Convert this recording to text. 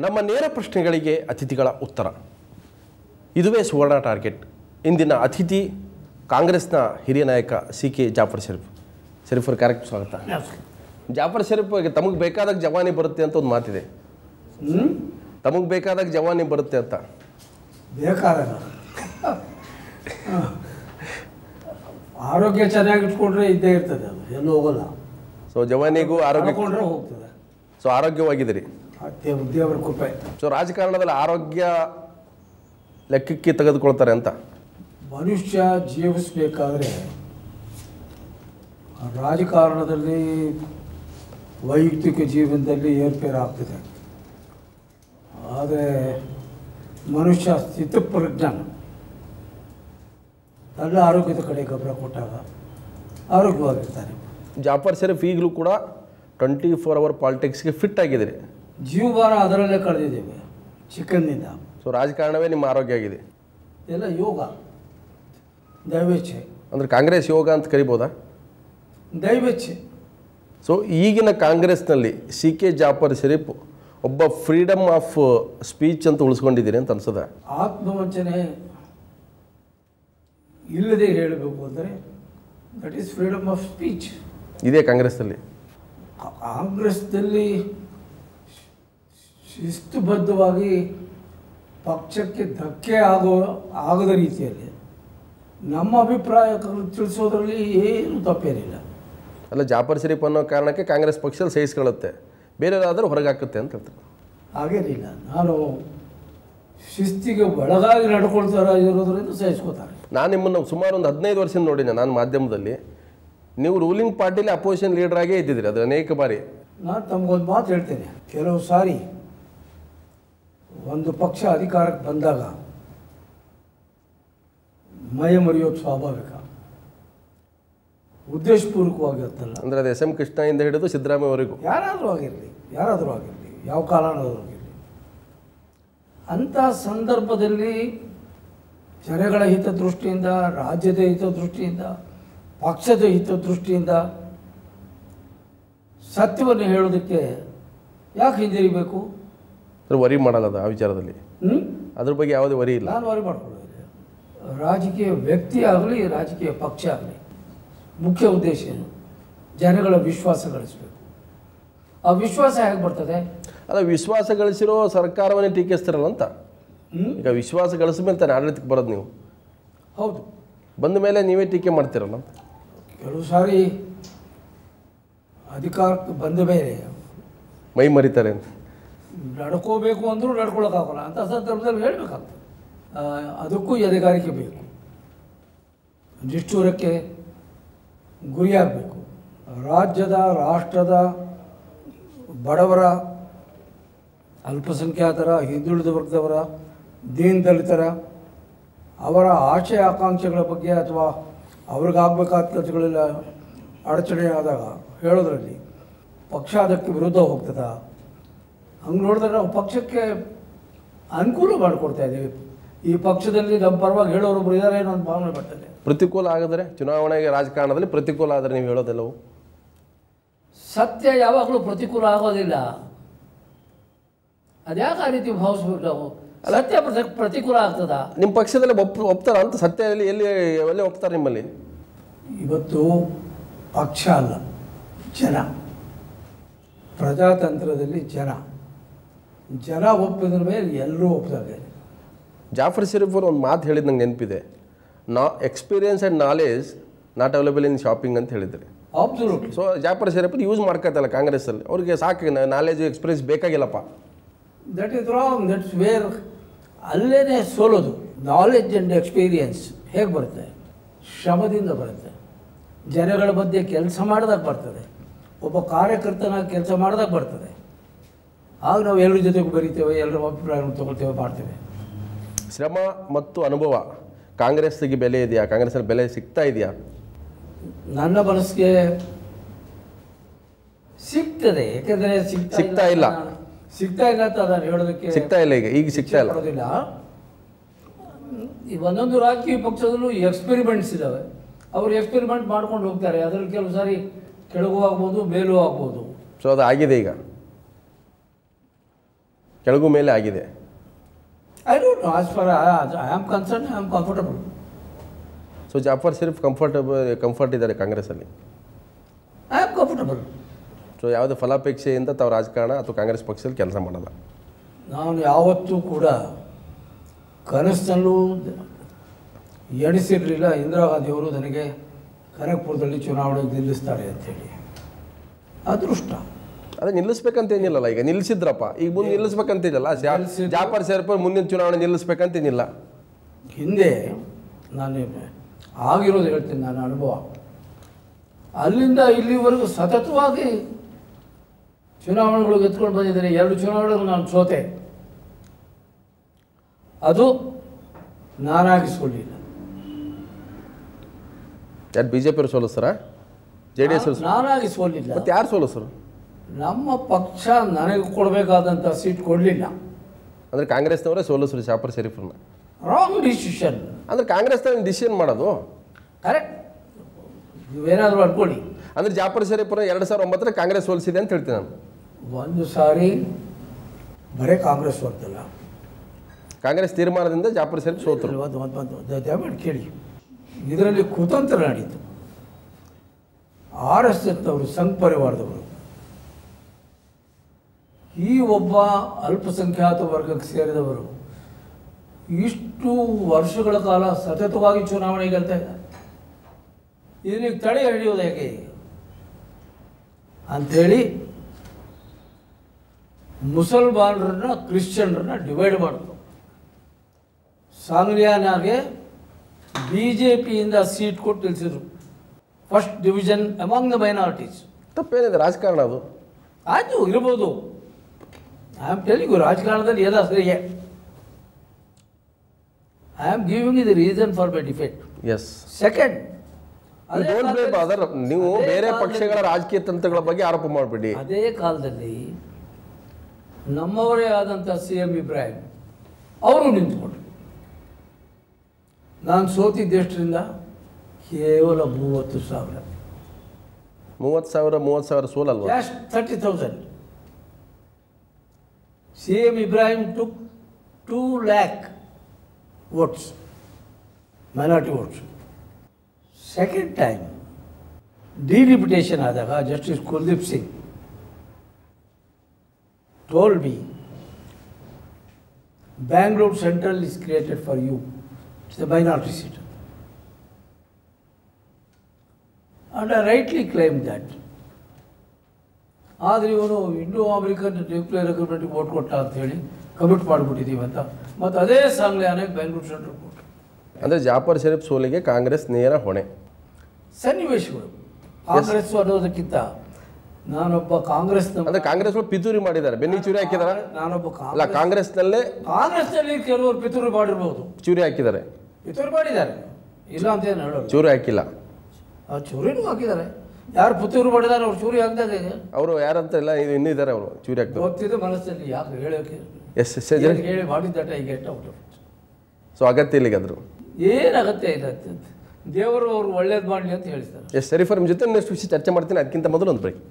ನಮ್ಮ ನೇರ ಪ್ರಶ್ನೆಗಳಿಗೆ ಅತಿಥಿಗಳ ಉತ್ತರ. ಇದುವೇ ಸುವರ್ಣ ಟಾರ್ಗೆಟ್. ಇಂದಿನ ಅತಿಥಿ ಕಾಂಗ್ರೆಸ್ನ ಹಿರಿಯ ನಾಯಕ ಸಿ.ಕೆ. ಜಾಫರ್ ಷರೀಫ್. ಷರೀಫರ್ ಕಾರ್ಯಕ್ರಮ ಸ್ವಾಗತ. ಜಾಫರ್ ಷರೀಫ್ ತಮಗೆ ಬೇಕಾದಾಗ ಜವಾನಿ ಬರುತ್ತೆ ಅಂತ ಒಂದು ಮಾತಿದೆ. ತಮಗೆ ಬೇಕಾದಾಗ ಜವಾನಿ ಬರುತ್ತೆ ಅಂತ. ಬೇಕಾದಾಗ ಆರೋಗ್ಯ ಚೆನ್ನಾಗಿ ಇಟ್ಕೊಂಡ್ರೆ ಇದ್ದೇ ಇರ್ತದೆ, ಅದು ಎಲ್ಲೂ ಹೋಗಲ್ಲ. ಸೊ ಜವಾನಿಗೂ ಆರೋಗ್ಯ ಹೋಗ್ತದೆ. ಸೊ ಆರೋಗ್ಯವಾಗಿದ್ದೀರಿ. ದೇವರ ಕೃಪೆ. ಸೊ ರಾಜಕಾರಣದಲ್ಲಿ ಆರೋಗ್ಯ ಲೆಕ್ಕಕ್ಕೆ ತೆಗೆದುಕೊಳ್ತಾರೆ ಅಂತ. ಮನುಷ್ಯ ಜೀವಿಸಬೇಕಾದ್ರೆ ರಾಜಕಾರಣದಲ್ಲಿ ವೈಯಕ್ತಿಕ ಜೀವನದಲ್ಲಿ ಏರ್ಪೇರು ಆಗ್ತದೆ. ಆದರೆ ಮನುಷ್ಯ ಸ್ಥಿತಪ್ರಜ್ಞಾನ ಎಲ್ಲ ಆರೋಗ್ಯದ ಕಡೆ ಗಮನ ಕೊಟ್ಟಾಗ ಆರೋಗ್ಯವಾಗಿರ್ತಾನೆ. ಜಾಫರ್ ಷರೀಫ್ ಈಗಲೂ ಕೂಡ 24 ಅವರ್ ಪಾಲಿಟಿಕ್ಸ್ಗೆ ಫಿಟ್ ಆಗಿದ್ದೀರಿ. ಜೀವಮಾನ ಅದರಲ್ಲೇ ಕಳೆದಿದ್ದೇವೆ ಚಿಕ್ಕಂದಿನಿಂದ. ಸೊ ರಾಜಕಾರಣವೇ ನಿಮ್ಮ ಆರೋಗ್ಯ ಆಗಿದೆ. ಎಲ್ಲ ಯೋಗ, ದೈವೇಚ್ಛೆ. ಅಂದರೆ ಕಾಂಗ್ರೆಸ್ ಯೋಗ ಅಂತ ಕರಿಬೋದಾ? ದೈವೇಚ್ಛೆ. ಸೊ ಈಗಿನ ಕಾಂಗ್ರೆಸ್ನಲ್ಲಿ ಸಿ.ಕೆ. ಜಾಫರ್ ಷರೀಫ್ ಒಬ್ಬ ಫ್ರೀಡಮ್ ಆಫ್ ಸ್ಪೀಚ್ ಅಂತ ಉಳಿಸ್ಕೊಂಡಿದ್ದೀರಿ ಅಂತ ಅನ್ಸದ? ಆತ್ಮವಂಚನೆ ಇಲ್ಲದೆ ಹೇಳಬೇಕು ಅಂದರೆ that is freedom of speech. ಇದೇ ಕಾಂಗ್ರೆಸ್ನಲ್ಲಿ. ಕಾಂಗ್ರೆಸ್ನಲ್ಲಿ ಶಿಸ್ತುಬದ್ಧವಾಗಿ ಪಕ್ಷಕ್ಕೆ ಧಕ್ಕೆ ಆಗದ ರೀತಿಯಲ್ಲಿ ನಮ್ಮ ಅಭಿಪ್ರಾಯ ತಿಳಿಸೋದ್ರಲ್ಲಿ ಏನು ತಪ್ಪೇನಿಲ್ಲ. ಅಲ್ಲ, ಜಾಫರ್ ಷರೀಫ್ ಅನ್ನೋ ಕಾರಣಕ್ಕೆ ಕಾಂಗ್ರೆಸ್ ಪಕ್ಷದಲ್ಲಿ ಸಹಿಸ್ಕೊಳ್ಳುತ್ತೆ, ಬೇರೆಯವರಾದರೂ ಹೊರಗೆ ಹಾಕುತ್ತೆ ಅಂತ ಹೇಳ್ತಾರೆ. ಹಾಗೇನಿಲ್ಲ, ನಾನು ಶಿಸ್ತಿಗೆ ಒಳಗಾಗಿ ನಡ್ಕೊಳ್ತಾರೆ ಇರೋದ್ರಿಂದ ಸಹಿಸ್ಕೋತಾರೆ. ನಾನು ನಿಮ್ಮನ್ನು ಸುಮಾರು ಒಂದು 15 ವರ್ಷ ನೋಡಿದ್ದೆ ನಾನು ಮಾಧ್ಯಮದಲ್ಲಿ. ನೀವು ರೂಲಿಂಗ್ ಪಾರ್ಟಿಲಿ ಅಪೋಸಿಷನ್ ಲೀಡರ್ ಆಗೇ ಇದ್ದಿದ್ದೀರಿ, ಅದು ಅನೇಕ ಬಾರಿ. ನಾನು ತಮಗೊಂದು ಮಾತು ಹೇಳ್ತೇನೆ. ಕೆಲವು ಸಾರಿ ಒಂದು ಪಕ್ಷ ಅಧಿಕಾರಕ್ಕೆ ಬಂದಾಗ ಮೈ ಮರೆಯೋದು ಸ್ವಾಭಾವಿಕ, ಉದ್ದೇಶಪೂರ್ವಕವಾಗಿರುತ್ತಲ್ಲ. ಅಂದರೆ ಅದು ಎಸ್.ಎಂ. ಕೃಷ್ಣಯಿಂದ ಹಿಡಿದು ಸಿದ್ದರಾಮಯ್ಯವರೆಗೂ ಯಾರಾದರೂ ಆಗಿರಲಿ, ಯಾವ ಕಾರಣದವರೆಗೂ ಆಗಿರಲಿ, ಅಂಥ ಸಂದರ್ಭದಲ್ಲಿ ಜನಗಳ ಹಿತದೃಷ್ಟಿಯಿಂದ, ರಾಜ್ಯದ ಹಿತದೃಷ್ಟಿಯಿಂದ, ಪಕ್ಷದ ಹಿತದೃಷ್ಟಿಯಿಂದ ಸತ್ಯವನ್ನು ಹೇಳೋದಕ್ಕೆ ಯಾಕೆ ಹಿಂದಿರಿಬೇಕು? ವರಿ ಮಾಡಲ್ಲ ಆ ವಿಚಾರದಲ್ಲಿ. ಅದ್ರ ಬಗ್ಗೆ ಯಾವುದೇ ವರಿ ಇಲ್ಲ. ನಾನು ವರಿ ಮಾಡ್ಕೊಳ್ಳೋದಿಲ್ಲ. ರಾಜಕೀಯ ವ್ಯಕ್ತಿ ಆಗಲಿ, ರಾಜಕೀಯ ಪಕ್ಷ ಆಗಲಿ, ಮುಖ್ಯ ಉದ್ದೇಶ ಏನು? ಜನಗಳ ವಿಶ್ವಾಸ ಗಳಿಸಬೇಕು. ಆ ವಿಶ್ವಾಸ ಹೇಗೆ ಬರ್ತದೆ? ಅಲ್ಲ, ವಿಶ್ವಾಸ ಗಳಿಸಿರೋ ಸರ್ಕಾರವನ್ನೇ ಟೀಕಿಸ್ತಾರಲ್ಲ ಅಂತ. ಈಗ ವಿಶ್ವಾಸ ಗಳಿಸಿದ್ಮೇಲೆ ತಾನೆ ಆಡಳಿತಕ್ಕೆ ಬರೋದು. ನೀವು ಹೌದು, ಬಂದ ಮೇಲೆ ನೀವೇ ಟೀಕೆ ಮಾಡ್ತೀರಲ್ಲ ಅಂತ. ಕೆಲವು ಸಾರಿ ಅಧಿಕಾರಕ್ಕೆ ಬಂದ ಮೇಲೆ ಮೈ ಮರಿತಾರೆ ಅಂತ ನಡ್ಕೋಬೇಕು ಅಂದರೂ ನಡ್ಕೊಳಕ್ಕಾಗಲ್ಲ. ಅಂಥ ಸಂದರ್ಭದಲ್ಲಿ ಹೇಳಬೇಕಾಗ್ತದೆ. ಅದಕ್ಕೂ ಎದೆಗಾರಿಕೆ ಬೇಕು, ನಿಷ್ಠೂರಕ್ಕೆ ಗುರಿಯಾಗಬೇಕು. ರಾಜ್ಯದ, ರಾಷ್ಟ್ರದ ಬಡವರ, ಅಲ್ಪಸಂಖ್ಯಾತರ, ಹಿಂದುಳಿದ ವರ್ಗದವರ, ದೀನ ದಲಿತರ ಅವರ ಆಶಯ ಆಕಾಂಕ್ಷೆಗಳ ಬಗ್ಗೆ ಅಥವಾ ಅವ್ರಿಗಾಗಬೇಕಾದ ಕೆಲಸಗಳೆಲ್ಲ ಅಡಚಣೆ ಆದಾಗ ಹೇಳೋದ್ರಲ್ಲಿ ಪಕ್ಷ ಅದಕ್ಕೆ ವಿರುದ್ಧ ಹೋಗ್ತದ. ಹಂಗೆ ನೋಡಿದ್ರೆ ನಾವು ಪಕ್ಷಕ್ಕೆ ಅನುಕೂಲ ಮಾಡಿಕೊಡ್ತಾ ಇದ್ದೀವಿ. ಈ ಪಕ್ಷದಲ್ಲಿ ನಮ್ಮ ಪರವಾಗಿ ಹೇಳೋರೊಬ್ರು ಇದ್ದಾರೆ ಅನ್ನೋ ಒಂದು ಭಾವನೆ ಬರ್ತದೆ. ಪ್ರತಿಕೂಲ ಆಗಿದ್ರೆ ಚುನಾವಣೆಗೆ, ರಾಜಕಾರಣದಲ್ಲಿ ಪ್ರತಿಕೂಲ ಆದರೆ ನೀವು ಹೇಳೋದೆಲ್ಲವು ಸತ್ಯ ಯಾವಾಗಲೂ ಪ್ರತಿಕೂಲ ಆಗೋದಿಲ್ಲ. ಅದ್ಯಾಕೆ ಆ ರೀತಿ ಭಾವಿಸ್ಬೇಕು ನಾವು? ಸತ್ಯ ಪ್ರತಿಕೂಲ ಆಗ್ತದ? ನಿಮ್ಮ ಪಕ್ಷದಲ್ಲಿ ಒಪ್ತಾರ ಅಂತ? ಸತ್ಯ ಎಲ್ಲಿ ಒಪ್ತಾರೆ ನಿಮ್ಮಲ್ಲಿ? ಇವತ್ತು ಪಕ್ಷ ಅಲ್ಲ, ಜನ. ಪ್ರಜಾತಂತ್ರದಲ್ಲಿ ಜನ ಒಪ್ಪಿದ ಮೇಲೆ ಎಲ್ಲರೂ ಒಪ್ಪಿದ್ದಾರೆ. ಜಾಫರ್ ಷರೀಫ್ ಅವರು ಒಂದು ಮಾತು ಹೇಳಿದ್ದು ನಂಗೆ ನೆನಪಿದೆ. Experience and knowledge not available in shopping ಅಂತ ಹೇಳಿದ್ದಾರೆ. Absolutely. So Jaffer Sharief use ಮಾಡ್ಕೊತಲ್ಲ ಕಾಂಗ್ರೆಸ್ಸಲ್ಲಿ. ಅವ್ರಿಗೆ ಸಾಕು ನಾಲೆಜ್, ಎಕ್ಸ್ಪೀರಿಯನ್ಸ್ ಬೇಕಾಗಿಲ್ಲಪ್ಪ. That is wrong. That's where ಅಲ್ಲೇ ಸೋಲೋದು. ನಾಲೆಜ್ ಆ್ಯಂಡ್ ಎಕ್ಸ್ಪೀರಿಯನ್ಸ್ ಹೇಗೆ ಬರುತ್ತೆ? ಶ್ರಮದಿಂದ ಬರುತ್ತೆ. ಜನಗಳ ಮಧ್ಯೆ ಕೆಲಸ ಮಾಡಿದಾಗ ಬರ್ತದೆ. ಒಬ್ಬ ಕಾರ್ಯಕರ್ತನಾಗಿ ಕೆಲಸ ಮಾಡಿದಾಗ ಬರ್ತದೆ. ಆಗ ನಾವು ಎಲ್ಲರ ಜೊತೆಗೂ ಬರೀತೇವೆ, ಎಲ್ಲರ ಅಭಿಪ್ರಾಯವನ್ನು ತೊಗೊಳ್ತೇವೆ, ಮಾಡ್ತೇವೆ. ಶ್ರಮ ಮತ್ತು ಅನುಭವ ಕಾಂಗ್ರೆಸ್ಸಿಗೆ ಬೆಲೆ ಇದೆಯಾ? ಕಾಂಗ್ರೆಸ್ನಲ್ಲಿ ಬೆಲೆ ಸಿಗ್ತಾ ಇದೆಯಾ? ನನ್ನ ಮನಸ್ಸಿಗೆ ಸಿಗ್ತದೆ. ಯಾಕೆಂದರೆ ಸಿಗ್ತಾ ಇಲ್ಲ ಅಂತ ನಾನು ಹೇಳೋದಕ್ಕೆ ಸಿಗ್ತಾ ಇಲ್ಲ. ಈಗ ಸಿಗ್ತಾ ಇಲ್ಲ. ಈ ಒಂದೊಂದು ರಾಜಕೀಯ ಪಕ್ಷದಲ್ಲೂ ಎಕ್ಸ್ಪೆರಿಮೆಂಟ್ಸ್ ಇದ್ದಾವೆ. ಅವರು ಎಕ್ಸ್ಪೆರಿಮೆಂಟ್ ಮಾಡ್ಕೊಂಡು ಹೋಗ್ತಾರೆ. ಅದರಲ್ಲಿ ಕೆಲವು ಸಾರಿ ಕೆಳಗೂ ಆಗ್ಬೋದು, ಮೇಲೂ ಆಗ್ಬೋದು. ಸೊ ಅದು ಆಗಿದೆ. ಈಗ ಕೆಳಗು ಮೇಲೆ ಆಗಿದೆ. I don't know, as far I am concern, I am comfortable. So Jaffer Sharief comfort ಇದ್ದಾರೆ ಕಾಂಗ್ರೆಸ್ಸಲ್ಲಿ. I am comfortable. ಸೊ ಯಾವುದೇ ಫಲಾಪೇಕ್ಷೆಯಿಂದ ತಾವು ರಾಜಕಾರಣ ಅಥವಾ ಕಾಂಗ್ರೆಸ್ ಪಕ್ಷದಲ್ಲಿ ಕೆಲಸ ಮಾಡಲ್ಲ. ನಾನು ಯಾವತ್ತೂ ಕೂಡ ಕನಸಿನಲ್ಲೂ ಎಣಿಸಿರಲಿಲ್ಲ ಇಂದಿರಾ ಗಾಂಧಿಯವರು ನನಗೆ ಕನಕಪುರದಲ್ಲಿ ಚುನಾವಣೆಗೆ ನಿಲ್ಲಿಸ್ತಾರೆ ಅಂಥೇಳಿ. ಅದೃಷ್ಟ. ಅದೇ ನಿಲ್ಲಿಸ್ಬೇಕಂತ ಏನಿಲ್ಲಲ್ಲ, ಈಗ ನಿಲ್ಲಿಸಿದ್ರಪ್ಪ, ಈಗ ಮುಂದೆ ನಿಲ್ಲಿಸ್ಬೇಕಂತಿಲ್ಲ. ಜಾಫರ್ ಶರೀಫ್ ಮುಂದಿನ ಚುನಾವಣೆ ನಿಲ್ಲಿಸ್ಬೇಕಂತೇನಿಲ್ಲ. ಹಿಂದೆ ನಾನು ಆಗಿರೋದು ಹೇಳ್ತೀನಿ, ನನ್ನ ಅನುಭವ. ಅಲ್ಲಿಂದ ಇಲ್ಲಿವರೆಗೂ ಸತತವಾಗಿ ಚುನಾವಣೆಗಳು ಎತ್ಕೊಂಡು ಬಂದಿದ್ದೇನೆ. 2 ಚುನಾವಣೆಗಳು ನಾನು ಸೋತೆ. ಅದು ನಾನಾಗಿಸ್ಕೊಳ್ಳಿಲ್ಲ. ಯಾರು BJP ಅವರು ಸೋಲಿಸ್ತಾರ, JDS ನಾನಾಗಿ ಸೋಲಿಲ್ಲ. ಮತ್ತೆ ಯಾರು ಸೋಲಿಸ್ರು? ನಮ್ಮ ಪಕ್ಷ ನನಗೆ ಕೊಡಬೇಕಾದಂಥ ಸೀಟ್ ಕೊಡಲಿಲ್ಲ. ಅಂದರೆ ಕಾಂಗ್ರೆಸ್ನವರೇ ಸೋಲಿಸ್ರು ಜಾಫರ್ ಶರೀಫ್ರನ್ನ. Wrong decision. ಅಂದರೆ ಕಾಂಗ್ರೆಸ್ನ ಡಿಸಿಷನ್ ಮಾಡೋದು ಕರೆಕ್ಟ್. ನೀವೇನಾದರೂ ಅನ್ಕೊಳ್ಳಿ. ಅಂದರೆ ಜಾಫರ್ ಶರೀಫ್ರ 2009 ಕಾಂಗ್ರೆಸ್ ಸೋಲಿಸಿದೆ ಅಂತ ಹೇಳ್ತೀನಿ ನಾನು. ಒಂದು ಸಾರಿ ಬರೀ ಕಾಂಗ್ರೆಸ್ ಹೊರತಲ್ಲ, ಕಾಂಗ್ರೆಸ್ ತೀರ್ಮಾನದಿಂದ ಜಾಫರ್ ಶರೀಫ್ ಸೋತರು. ದಯಮಾಡಿ ಕೇಳಿ, ಇದರಲ್ಲಿ ಕುತಂತ್ರ ನಡೀತು. RSSನವರು, ಸಂಘ ಪರಿವಾರದವರು, ಈ ಒಬ್ಬ ಅಲ್ಪಸಂಖ್ಯಾತ ವರ್ಗಕ್ಕೆ ಸೇರಿದವರು ಇಷ್ಟು ವರ್ಷಗಳ ಕಾಲ ಸತತವಾಗಿ ಚುನಾವಣೆ ಗೆಲ್ತಾ ಇದ್ದಾರೆ. ಇದಕ್ಕೆ ತಡೆ ಹಿಡಿಯೋದು ಹೇಗೆ ಅಂಥೇಳಿ ಮುಸಲ್ಮಾನರನ್ನ ಕ್ರಿಶ್ಚಿಯನ್ರನ್ನ ಡಿವೈಡ್ ಮಾಡಿದ್ರು. ಸಾಂಗ್ಲಿಯಾನಾಗೆ BJPಯಿಂದ ಸೀಟ್ ಕೊಟ್ಟು ನಿಲ್ಲಿಸಿದ್ರು. First division among the minorities. ತಪ್ಪೇನಿದೆ, ರಾಜಕಾರಣ ಅದು. ಆಯಿತು, ಇರ್ಬೋದು. ಐ ಆಮ್ ಟೆಲಿಂಗ್ ಯು, ರಾಜಕಾರಣದಲ್ಲಿ ಎಲ್ಲ ಸರಿಯೇ. I am giving you the reason for my defect. Yes. Second, ನೀವು ಬೇರೆ ಪಕ್ಷಗಳ ರಾಜಕೀಯ ತಂತ್ರಗಳ ಬಗ್ಗೆ ಆರೋಪ ಮಾಡಬೇಡಿ. ಅದೇ ಕಾಲದಲ್ಲಿ ನಮ್ಮವರೇ ಆದಂಥ CM ಇಬ್ರಾಹಿಂ ಅವರು ನಿಂತ್ಕೊಂಡ್ರು. ನಾನು ಸೋತಿದ್ದೆಷ್ಟರಿಂದ ಕೇವಲ 30,000. 30,000 ಸೋಲಲ್ವಾ? 30,000. CM Ibrahim took 2 lakh votes, minority votes. Second time delimitation ಆದಾಗ justice Kuldeep Singh told me, Bangalore Central is created for you. It's a minority seat. And I rightly claimed that. ಆದರೆ ಇವನು ಇಂಡೋ ಅಮೆರಿಕನ್ ನ್ಯೂಕ್ಲಿಯರ್ ಅಗ್ರಿಮೆಂಟ್ಗೆ ವೋಟ್ ಕೊಟ್ಟ ಅಂತ ಹೇಳಿ commit ಮಾಡಿಬಿಟ್ಟಿದ್ದೀವಿ ಅಂತ. ಮತ್ತು ಅದೇ ಸಾಂಗ್ಲಿಯಾನೆ Bengaluru central ಕೊಟ್ಟು. ಅಂದರೆ ಜಾಫರ್ ಶರೀಫ್ ಸೋಲಿಗೆ ಕಾಂಗ್ರೆಸ್ ನೇರ ಹೊಣೆ. ಸನ್ನಿವೇಶಗಳು ಕಾಂಗ್ರೆಸ್ ಅನ್ನೋದಕ್ಕಿಂತ ನಾನೊಬ್ಬ ಅಂದ್ರೆ ಕಾಂಗ್ರೆಸ್ ಪಿತೂರಿ ಮಾಡಿದ್ದಾರೆ, ಬೆನ್ನಿ ಚೂರಿ ಹಾಕಿದಾರ. ನಾನೊಬ್ಬ ಅಲ್ಲ, ಕಾಂಗ್ರೆಸ್ನಲ್ಲಿ ಕೆಲವರು ಪಿತೂರಿ ಮಾಡಿರ್ಬೋದು, ಚೂರಿ ಹಾಕಿದ್ದಾರೆ, ಪಿತೂರಿ ಮಾಡಿದ್ದಾರೆ, ಇಲ್ಲ ಅಂತ ಏನು ಹೇಳೋದು. ಚೂರಿ ಹಾಕಿಲ್ಲ, ಚೂರಿನೂ ಹಾಕಿದ್ದಾರೆ. ಯಾರು ಪಿತೂರಿ ಮಾಡಿದ್ದಾರೆ ಅವ್ರು ಚೂರಿ ಹಾಕಿದಾಗ ಅವರು ಯಾರಂತ ಇಲ್ಲ, ಇದು ಇನ್ನೂ ಇದ್ದಾರೆ, ಅವರು ಚೂರಿ ಹಾಕ್ತಾರೆ. ಗೊತ್ತಿದೆ ಮನಸ್ಸಲ್ಲಿ, ಯಾಕೆ ಹೇಳೋಕೆ ಹೇಳಿ ಮಾಡಿದ್ದಟ ಈಗ ಗೆಟ್ ಔಟ್. ಸೊ ಅಗತ್ಯ ಇಲ್ಲಿಗೆ ಅದ್ರು ಏನು ಅಗತ್ಯ ಇಲ್ಲ, ದೇವರು ಅವ್ರು ಒಳ್ಳೇದು ಮಾಡಲಿ ಅಂತ ಹೇಳ್ತಾರೆ. ಸರಿ ಫರ್ ನಿಮ್ಮ ಜೊತೆ ನೆಕ್ಸ್ಟ್ ವಿಷಯ ಚರ್ಚೆ ಮಾಡ್ತೀನಿ. ಅದಕ್ಕಿಂತ ಮೊದಲು ಒಂದು ಬ್ರೇಕ್.